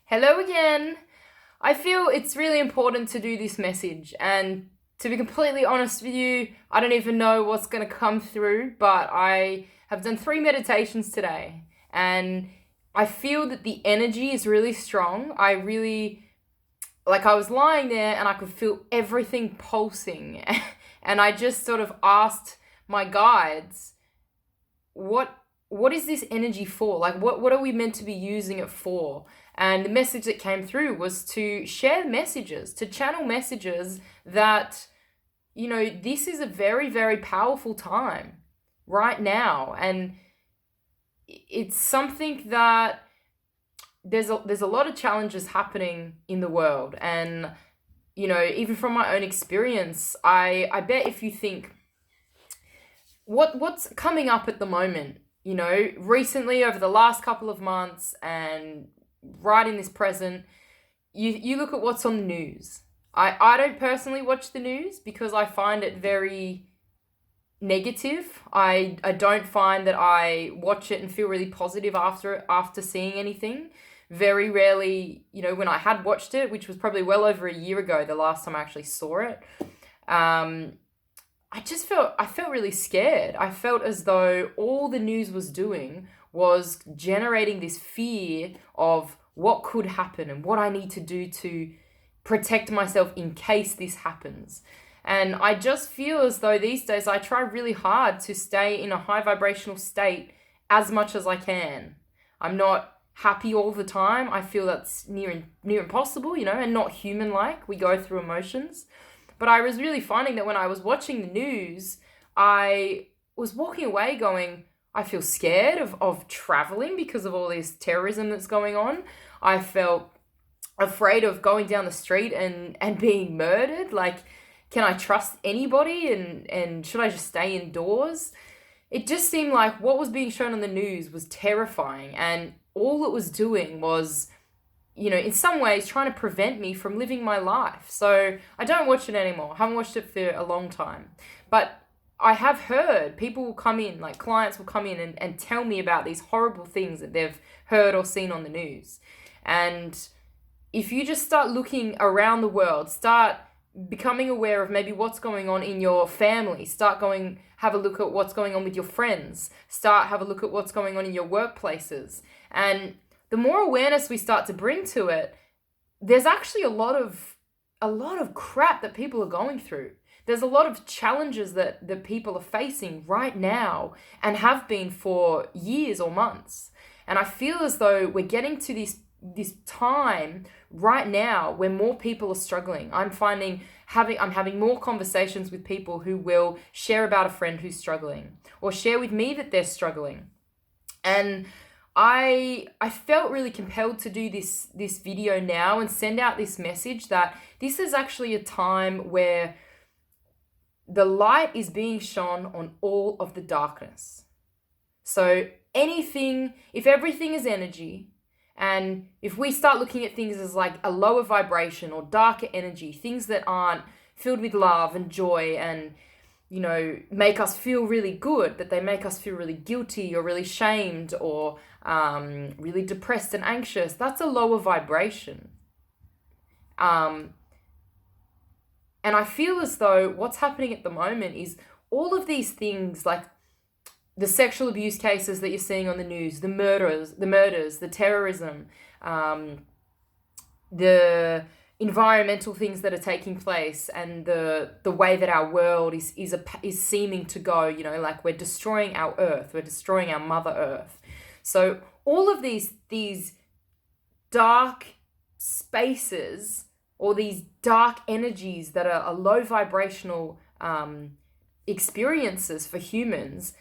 Hello again. I feel it's really important to do this message, and to be completely honest with you, I don't even know what's going to come through, but I have done 3 meditations today, and I feel that the energy is really strong. I was lying there and I could feel everything pulsing, and I just sort of asked my guides, what what is this energy for? Like, what are we meant to be using it for? And the message that came through was to share messages, to channel messages that, this is a very, very powerful time right now. And it's something that there's a lot of challenges happening in the world. And, even from my own experience, I bet if you think what's coming up at the moment, recently over the last couple of months and right in this present, you look at what's on the news. I don't personally watch the news because I find it very negative. I don't find that I watch it and feel really positive after seeing anything. Very rarely, when I had watched it, which was probably well over a year ago, the last time I actually saw it, I felt really scared. I felt as though all the news was doing was generating this fear of what could happen and what I need to do to protect myself in case this happens. And I just feel as though these days I try really hard to stay in a high vibrational state as much as I can. I'm not happy all the time. I feel that's near impossible, and not human like. We go through emotions. But I was really finding that when I was watching the news, I was walking away going, I feel scared of traveling because of all this terrorism that's going on. I felt afraid of going down the street and being murdered. Like, can I trust anybody? And should I just stay indoors? It just seemed like what was being shown on the news was terrifying. And all it was doing was, in some ways trying to prevent me from living my life. So I don't watch it anymore. I haven't watched it for a long time. But I have heard people will come in, like clients will come in and tell me about these horrible things that they've heard or seen on the news. And if you just start looking around the world, start becoming aware of maybe what's going on in your family, have a look at what's going on with your friends, have a look at what's going on in your workplaces. And the more awareness we start to bring to it, there's actually a lot of crap that people are going through. There's a lot of challenges that people are facing right now and have been for years or months. And I feel as though we're getting to this time right now where more people are struggling. I'm having more conversations with people who will share about a friend who's struggling or share with me that they're struggling. And I felt really compelled to do this video now and send out this message that this is actually a time where the light is being shone on all of the darkness. So if everything is energy, and if we start looking at things as like a lower vibration or darker energy, things that aren't filled with love and joy and, make us feel really good, that they make us feel really guilty or really shamed or really depressed and anxious, that's a lower vibration. And I feel as though what's happening at the moment is all of these things, like the sexual abuse cases that you're seeing on the news, the murders, the terrorism, the environmental things that are taking place, and the way that our world is seeming to go, like we're destroying our earth, we're destroying our mother earth. So all of these dark spaces or these dark energies that are low vibrational experiences for humans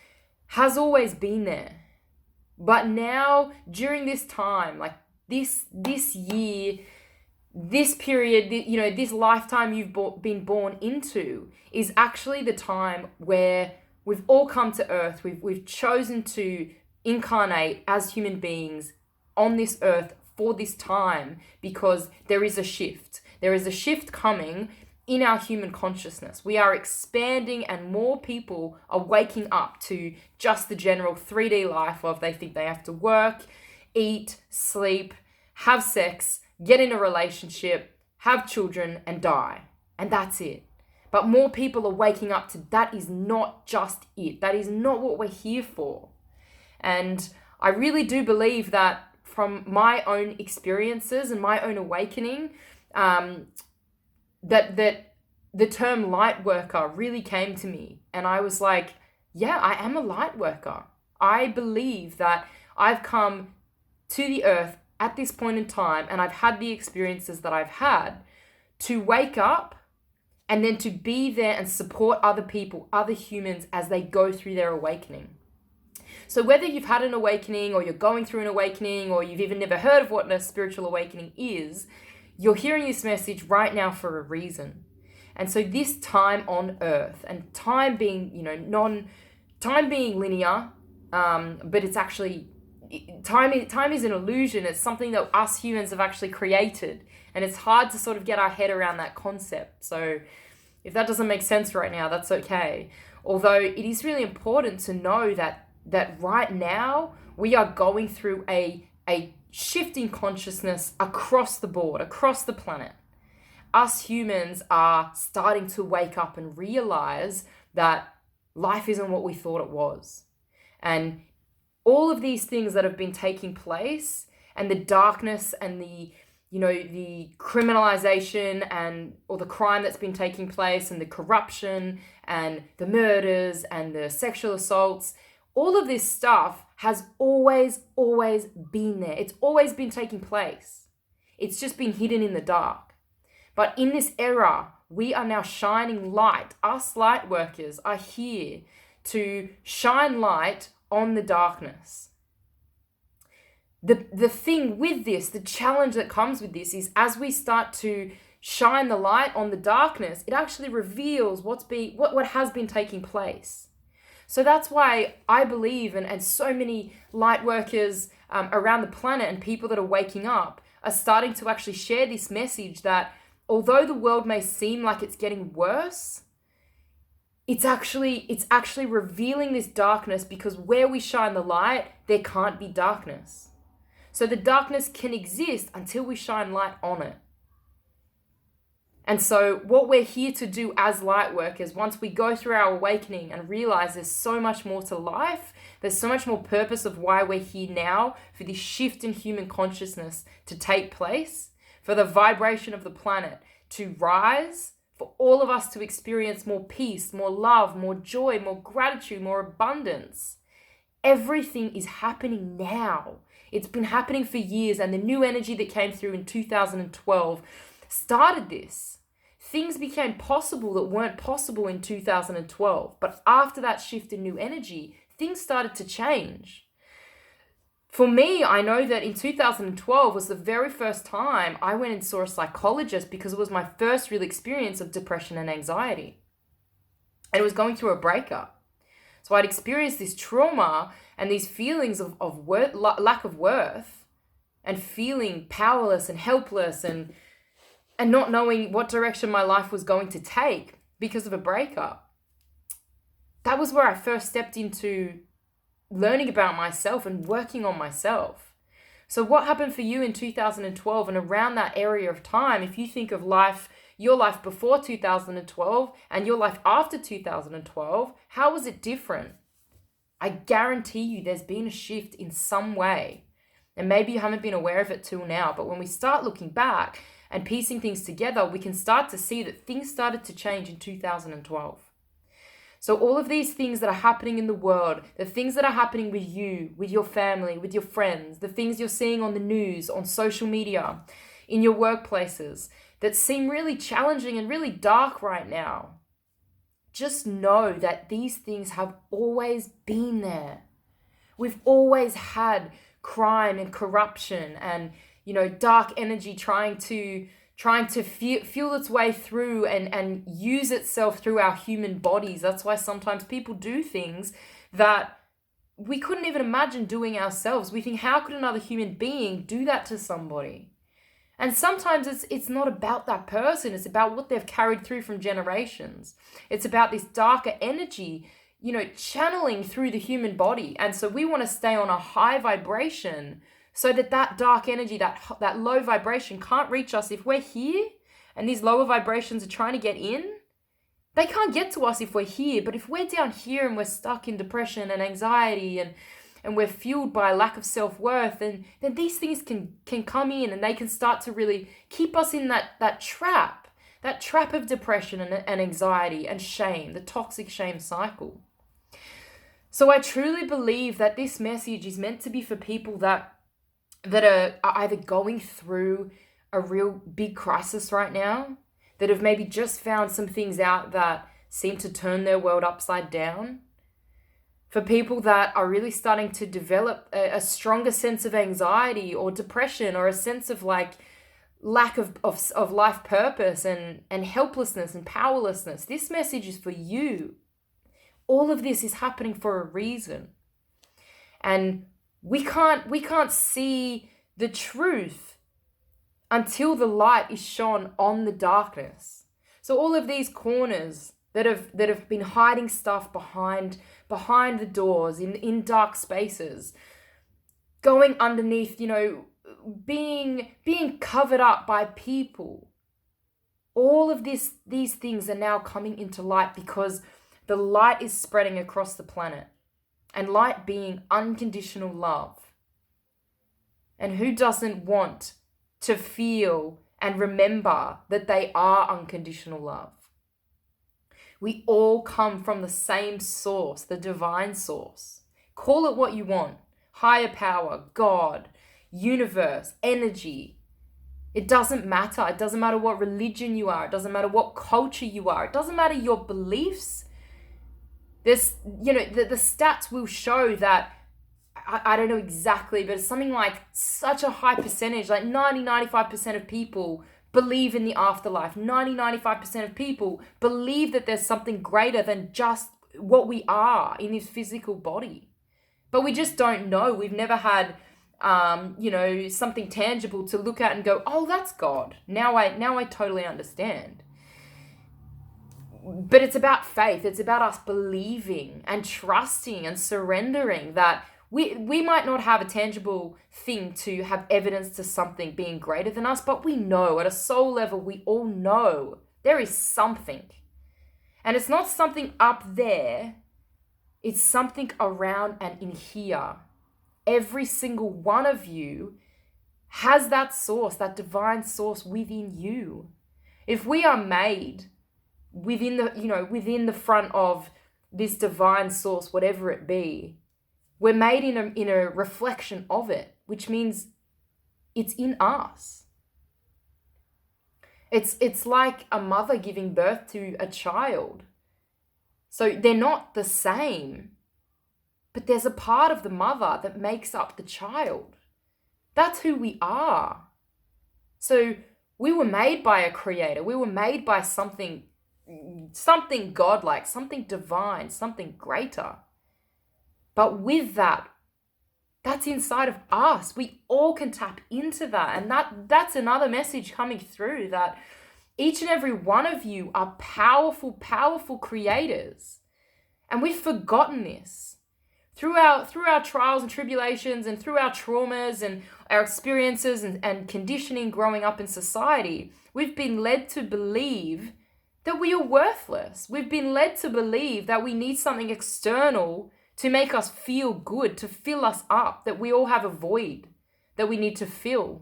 has always been there. But now, during this time, like this year, this period, this lifetime you've been born into is actually the time where we've all come to earth. We've chosen to incarnate as human beings on this earth for this time because there is a shift. There is a shift coming in our human consciousness. We are expanding and more people are waking up to just the general 3D life of they think they have to work, eat, sleep, have sex, get in a relationship, have children, and die. And that's it. But more people are waking up to that is not just it. That is not what we're here for. And I really do believe that from my own experiences and my own awakening, that the term light worker really came to me. And I was like, yeah, I am a light worker. I believe that I've come to the earth at this point in time, and I've had the experiences that I've had to wake up and then to be there and support other people, other humans, as they go through their awakening. So whether you've had an awakening or you're going through an awakening or you've even never heard of what a spiritual awakening is, you're hearing this message right now for a reason. And so this time on earth, and time being, time being linear, but it's actually, time is an illusion. It's something that us humans have actually created. And it's hard to sort of get our head around that concept. So if that doesn't make sense right now, that's okay. Although it is really important to know that right now we are going through a shift in consciousness across the board, across the planet. Us humans are starting to wake up and realize that life isn't what we thought it was. And all of these things that have been taking place, and the darkness and the criminalization or the crime that's been taking place, and the corruption and the murders and the sexual assaults, all of this stuff has always been there. It's always been taking place. It's just been hidden in the dark. But in this era, we are now shining light. Us light workers are here to shine light on the darkness. The thing with this, the challenge that comes with this, is as we start to shine the light on the darkness, it actually reveals what has been taking place. So that's why I believe, and so many light workers around the planet and people that are waking up are starting to actually share this message that although the world may seem like it's getting worse, it's actually revealing this darkness, because where we shine the light, there can't be darkness. So the darkness can exist until we shine light on it. And so what we're here to do as light workers, once we go through our awakening and realize there's so much more to life, there's so much more purpose of why we're here now, for this shift in human consciousness to take place, for the vibration of the planet to rise, for all of us to experience more peace, more love, more joy, more gratitude, more abundance. Everything is happening now. It's been happening for years, and the new energy that came through in 2012 started this. Things became possible that weren't possible in 2012. But after that shift in new energy, things started to change. For me, I know that in 2012 was the very first time I went and saw a psychologist, because it was my first real experience of depression and anxiety. And it was going through a breakup. So I'd experienced this trauma and these feelings of lack of worth, and feeling powerless and helpless, and not knowing what direction my life was going to take because of a breakup. That was where I first stepped into learning about myself and working on myself. So what happened for you in 2012 and around that area of time? If you think of your life before 2012 and your life after 2012, how was it different? I guarantee you there's been a shift in some way. And maybe you haven't been aware of it till now, but when we start looking back and piecing things together, we can start to see that things started to change in 2012. So all of these things that are happening in the world, the things that are happening with you, with your family, with your friends, the things you're seeing on the news, on social media, in your workplaces, that seem really challenging and really dark right now, just know that these things have always been there. We've always had crime and corruption and, dark energy trying to fuel its way through and use itself through our human bodies. That's why sometimes people do things that we couldn't even imagine doing ourselves. We think, how could another human being do that to somebody? And sometimes it's not about that person. It's about what they've carried through from generations. It's about this darker energy, channeling through the human body. And so we want to stay on a high vibration so that dark energy, that low vibration can't reach us. If we're here and these lower vibrations are trying to get in, they can't get to us if we're here. But if we're down here and we're stuck in depression and anxiety and we're fueled by a lack of self-worth, then these things can come in and they can start to really keep us in that trap of depression and anxiety and shame, the toxic shame cycle. So I truly believe that this message is meant to be for people that are either going through a real big crisis right now, that have maybe just found some things out that seem to turn their world upside down. For people that are really starting to develop a stronger sense of anxiety or depression, or a sense of like lack of life purpose and helplessness and powerlessness. This message is for you. All of this is happening for a reason. And we can't see the truth until the light is shone on the darkness. So all of these corners that have been hiding stuff behind the doors, in dark spaces, going underneath, being covered up by people. All of these things are now coming into light because the light is spreading across the planet. And light being unconditional love. And who doesn't want to feel and remember that they are unconditional love? We all come from the same source, the divine source. Call it what you want. Higher power, God, universe, energy. It doesn't matter. It doesn't matter what religion you are. It doesn't matter what culture you are. It doesn't matter your beliefs. There's, the stats will show that, I don't know exactly, but it's something like such a high percentage, like 95% of people believe in the afterlife. 95% of people believe that there's something greater than just what we are in this physical body. But we just don't know. We've never had, something tangible to look at and go, oh, that's God. Now I totally understand. But it's about faith. It's about us believing and trusting and surrendering that we might not have a tangible thing to have evidence to something being greater than us, but we know at a soul level, we all know there is something. And it's not something up there. It's something around and in here. Every single one of you has that source, that divine source within you. If we are made within the front of this divine source, whatever it be, we're made in a reflection of it, which means it's in us. It's like a mother giving birth to a child. So they're not the same, but there's a part of the mother that makes up the child. That's who we are. So we were made by a creator. We were made by something godlike, something divine, something greater. But with that's inside of us. We all can tap into that. And that's another message coming through, that each and every one of you are powerful, powerful creators. And we've forgotten this. Through our trials and tribulations and through our traumas and our experiences and conditioning growing up in society, we've been led to believe that we are worthless. We've been led to believe that we need something external to make us feel good, to fill us up, that we all have a void that we need to fill.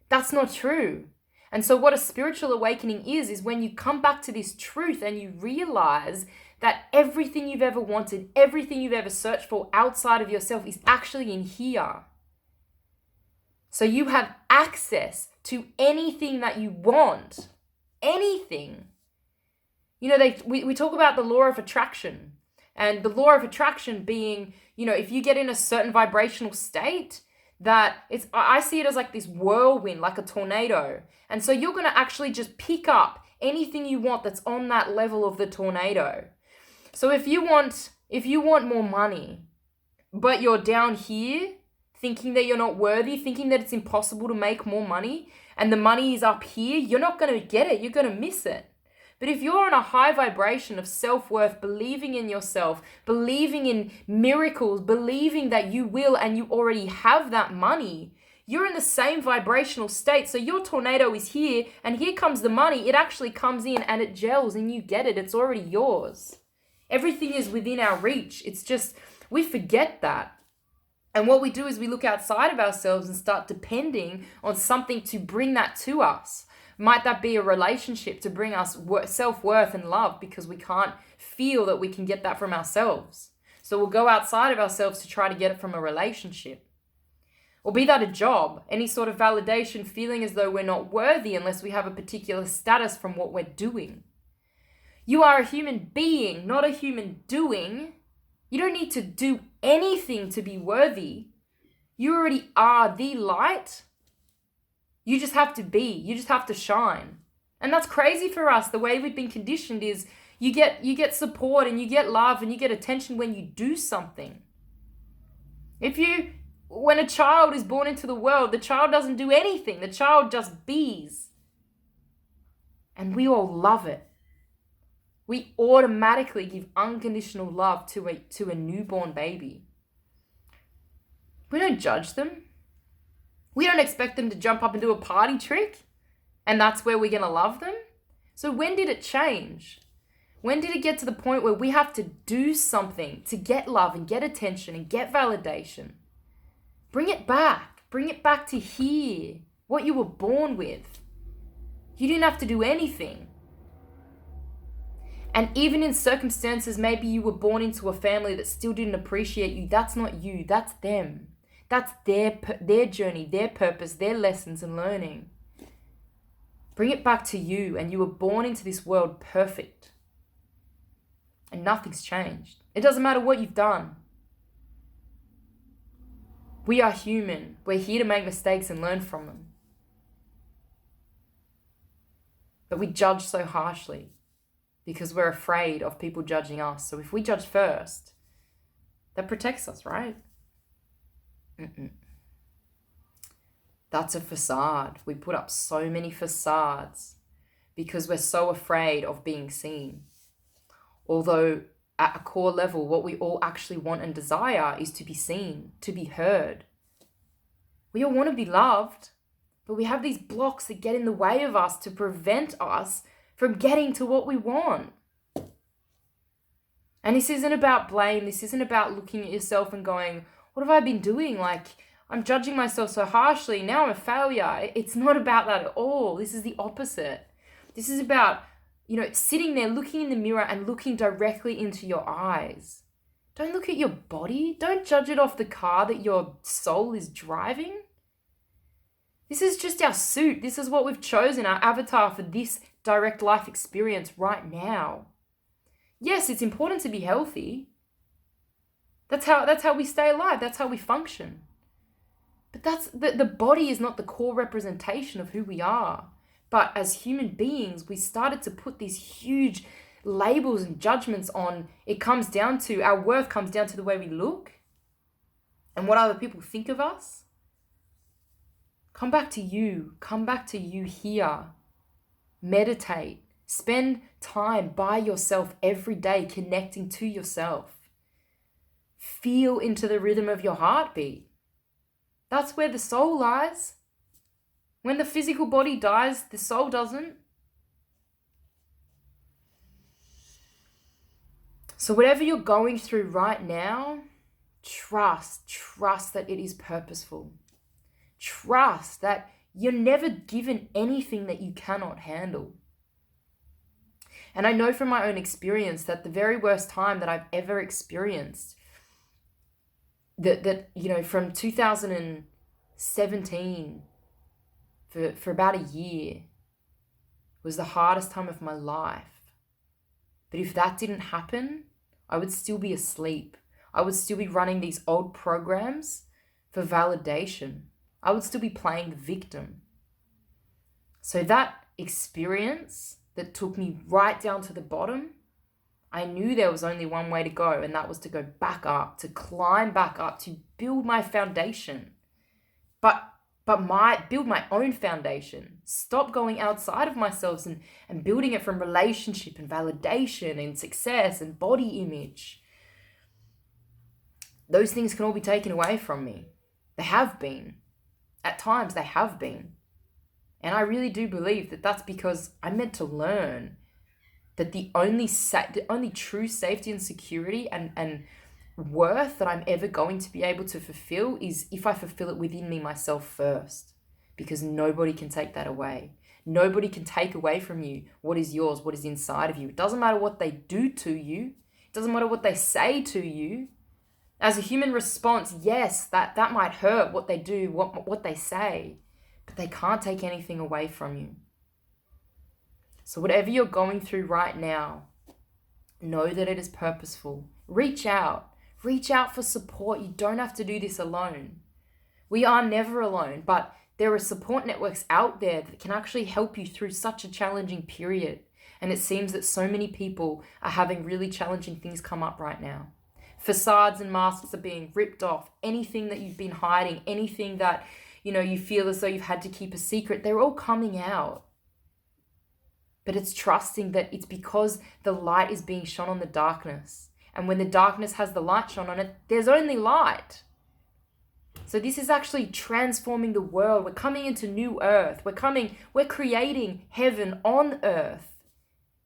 That's not true. And so what a spiritual awakening is when you come back to this truth and you realize that everything you've ever wanted, everything you've ever searched for outside of yourself is actually in here. So you have access to anything that you want. Anything. We talk about the law of attraction, and the law of attraction being, if you get in a certain vibrational state, I see it as like this whirlwind, like a tornado. And so you're going to actually just pick up anything you want that's on that level of the tornado. So if you want more money, but you're down here thinking that you're not worthy, thinking that it's impossible to make more money, and the money is up here, you're not going to get it. You're going to miss it. But if you're on a high vibration of self-worth, believing in yourself, believing in miracles, believing that you will and you already have that money, you're in the same vibrational state. So your tornado is here and here comes the money. It actually comes in and it gels and you get it. It's already yours. Everything is within our reach. It's just, we forget that. And what we do is we look outside of ourselves and start depending on something to bring that to us. Might that be a relationship to bring us self-worth and love, because we can't feel that we can get that from ourselves. So we'll go outside of ourselves to try to get it from a relationship. Or be that a job, any sort of validation, feeling as though we're not worthy unless we have a particular status from what we're doing. You are a human being, not a human doing. You don't need to do anything to be worthy. You already are the light. You just have to be. You just have to shine. And that's crazy for us. The way we've been conditioned is you get support and you get love and you get attention when you do something. When a child is born into the world, the child doesn't do anything. The child just bees. And we all love it. We automatically give unconditional love to a newborn baby. We don't judge them. We don't expect them to jump up and do a party trick, and that's where we're going to love them. So when did it change? When did it get to the point where we have to do something to get love and get attention and get validation? Bring it back. Bring it back to here, what you were born with. You didn't have to do anything. And even in circumstances, maybe you were born into a family that still didn't appreciate you. That's not you. That's them. That's their journey, their purpose, their lessons and learning. Bring it back to you, and you were born into this world perfect. And nothing's changed. It doesn't matter what you've done. We are human. We're here to make mistakes and learn from them. But we judge so harshly because we're afraid of people judging us. So if we judge first, that protects us, right? That's a facade. We put up so many facades because we're so afraid of being seen. Although at a core level, what we all actually want and desire is to be seen, to be heard. We all want to be loved, but we have these blocks that get in the way of us to prevent us from getting to what we want. And this isn't about blame. This isn't about looking at yourself and going, what have I been doing? Like, I'm judging myself so harshly. Now I'm a failure. It's not about that at all. This is the opposite. This is about, sitting there, looking in the mirror and looking directly into your eyes. Don't look at your body. Don't judge it off the car that your soul is driving. This is just our suit. This is what we've chosen, our avatar for this direct life experience right now. Yes, it's important to be healthy. That's how we stay alive. That's how we function. But the body is not the core representation of who we are. But as human beings, we started to put these huge labels and judgments on. Our worth comes down to the way we look and what other people think of us. Come back to you. Come back to you here. Meditate. Spend time by yourself every day, connecting to yourself. Feel into the rhythm of your heartbeat. That's where the soul lies. When the physical body dies, the soul doesn't. So whatever you're going through right now, trust that it is purposeful. Trust that you're never given anything that you cannot handle. And I know from my own experience that the very worst time that I've ever experienced, from 2017 for about a year, was the hardest time of my life. But if that didn't happen, I would still be asleep. I would still be running these old programs for validation. I would still be playing the victim. So that experience that took me right down to the bottom, I knew there was only one way to go, and that was to go back up, to climb back up, to build my foundation. But but build my own foundation. Stop going outside of myself and building it from relationship and validation and success and body image. Those things can all be taken away from me. They have been. At times they have been. And I really do believe that that's because I'm meant to learn that the only true safety and security and worth that I'm ever going to be able to fulfill is if I fulfill it within me myself first, because nobody can take that away. Nobody can take away from you what is yours, what is inside of you. It doesn't matter what they do to you. It doesn't matter what they say to you. As a human response, yes, that might hurt, what they do, what they say, but they can't take anything away from you. So whatever you're going through right now, know that it is purposeful. Reach out. Reach out for support. You don't have to do this alone. We are never alone, but there are support networks out there that can actually help you through such a challenging period. And it seems that so many people are having really challenging things come up right now. Facades and masks are being ripped off. Anything that you've been hiding, anything that, you feel as though you've had to keep a secret, they're all coming out. But it's trusting that it's because the light is being shone on the darkness. And when the darkness has the light shone on it, there's only light. So this is actually transforming the world. We're coming into new earth. We're creating heaven on earth.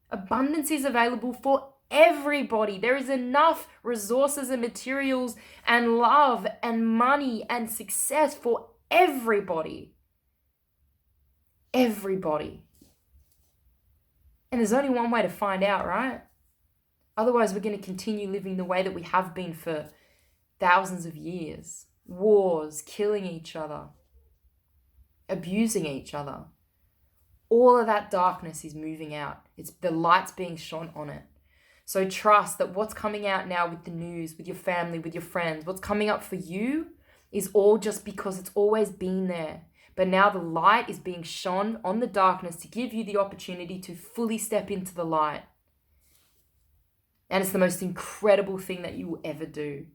Abundance is available for everybody. There is enough resources and materials and love and money and success for everybody. Everybody. And there's only one way to find out, right? Otherwise, we're going to continue living the way that we have been for thousands of years. Wars, killing each other, abusing each other. All of that darkness is moving out. The light's being shone on it. So trust that what's coming out now with the news, with your family, with your friends, what's coming up for you is all just because it's always been there. But now the light is being shone on the darkness to give you the opportunity to fully step into the light. And it's the most incredible thing that you will ever do.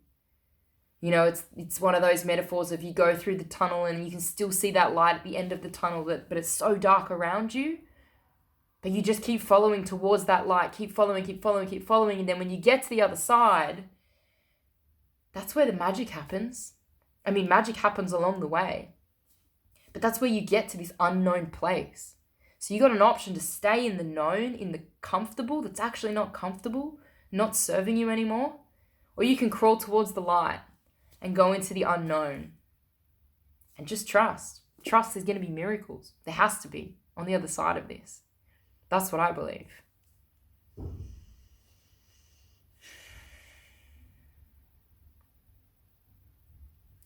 It's one of those metaphors of you go through the tunnel and you can still see that light at the end of the tunnel, but it's so dark around you. But you just keep following towards that light, keep following. And then when you get to the other side, that's where the magic happens. I mean, magic happens along the way. But that's where you get to this unknown place. So you got an option to stay in the known, in the comfortable that's actually not comfortable, not serving you anymore. Or you can crawl towards the light and go into the unknown. And just trust. Trust there's going to be miracles. There has to be on the other side of this. That's what I believe.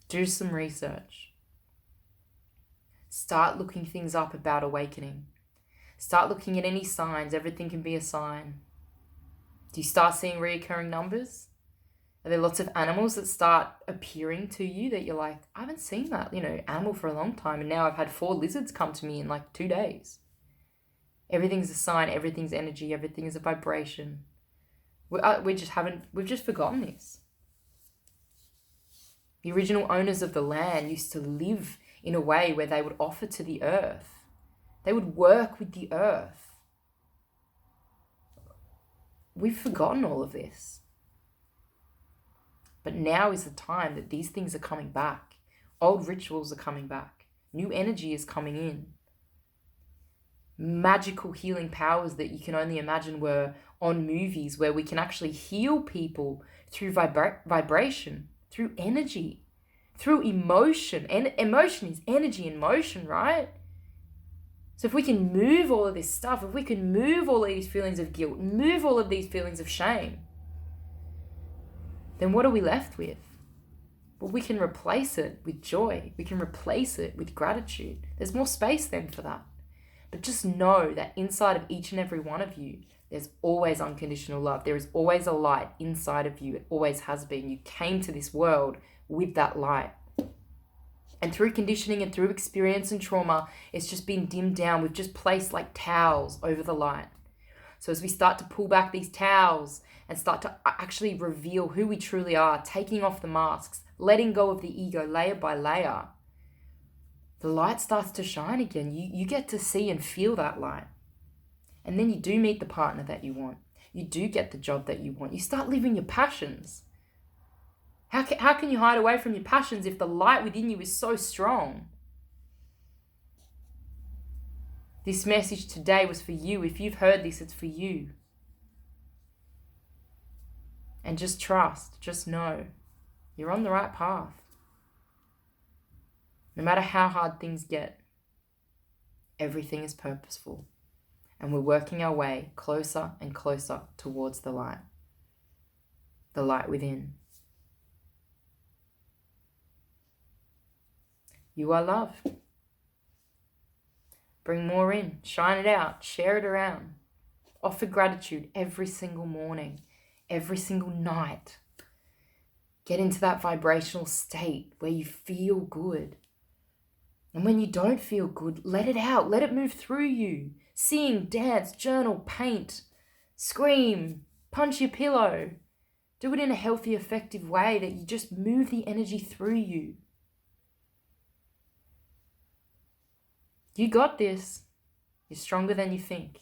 Do some research. Start looking things up about awakening. Start looking at any signs. Everything can be a sign. Do you start seeing reoccurring numbers? Are there lots of animals that start appearing to you that you're like, I haven't seen that, animal for a long time, and now I've had 4 lizards come to me in 2 days. Everything's a sign, everything's energy, everything is a vibration. We've just forgotten this. The original owners of the land used to live in a way where they would offer to the earth. They would work with the earth. We've forgotten all of this. But now is the time that these things are coming back. Old rituals are coming back. New energy is coming in. Magical healing powers that you can only imagine were on movies, where we can actually heal people through vibration, through energy, through emotion. And emotion is energy in motion, right? So if we can move all of this stuff, if we can move all of these feelings of guilt, move all of these feelings of shame, then what are we left with? Well, we can replace it with joy. We can replace it with gratitude. There's more space then for that. But just know that inside of each and every one of you, there's always unconditional love. There is always a light inside of you. It always has been. You came to this world with that light. And through conditioning and through experience and trauma, it's just been dimmed down. We've just placed towels over the light. So as we start to pull back these towels and start to actually reveal who we truly are, taking off the masks, letting go of the ego layer by layer, the light starts to shine again. You get to see and feel that light. And then you do meet the partner that you want. You do get the job that you want. You start living your passions. How can you hide away from your passions if the light within you is so strong? This message today was for you. If you've heard this, it's for you. And just trust, just know, you're on the right path. No matter how hard things get, everything is purposeful. And we're working our way closer and closer towards the light within. You are loved. Bring more in, shine it out, share it around. Offer gratitude every single morning, every single night. Get into that vibrational state where you feel good. And when you don't feel good, let it out. Let it move through you. Sing, dance, journal, paint, scream, punch your pillow. Do it in a healthy, effective way that you just move the energy through you. You got this. You're stronger than you think.